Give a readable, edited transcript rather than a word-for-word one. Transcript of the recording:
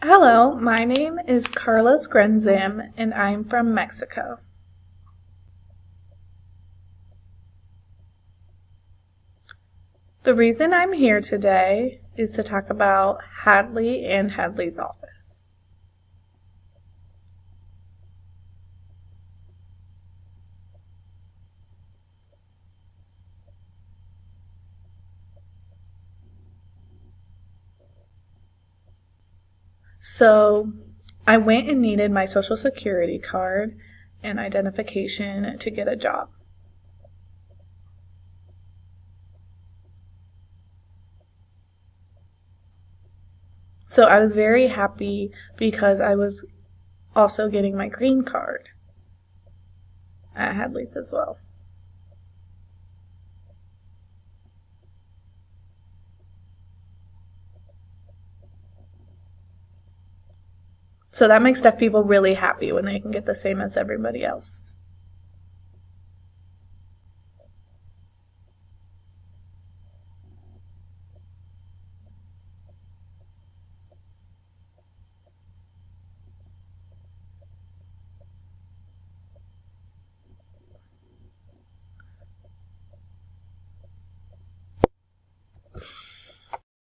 Hello, my name is Carlos Grenzam and I'm from Mexico. The reason I'm here today is to talk about Hadley and Hadley's office. So I went and needed my social security card and identification to get a job. So I was very happy because I was also getting my green card at Hadley's as well. So that makes deaf people really happy when they can get the same as everybody else.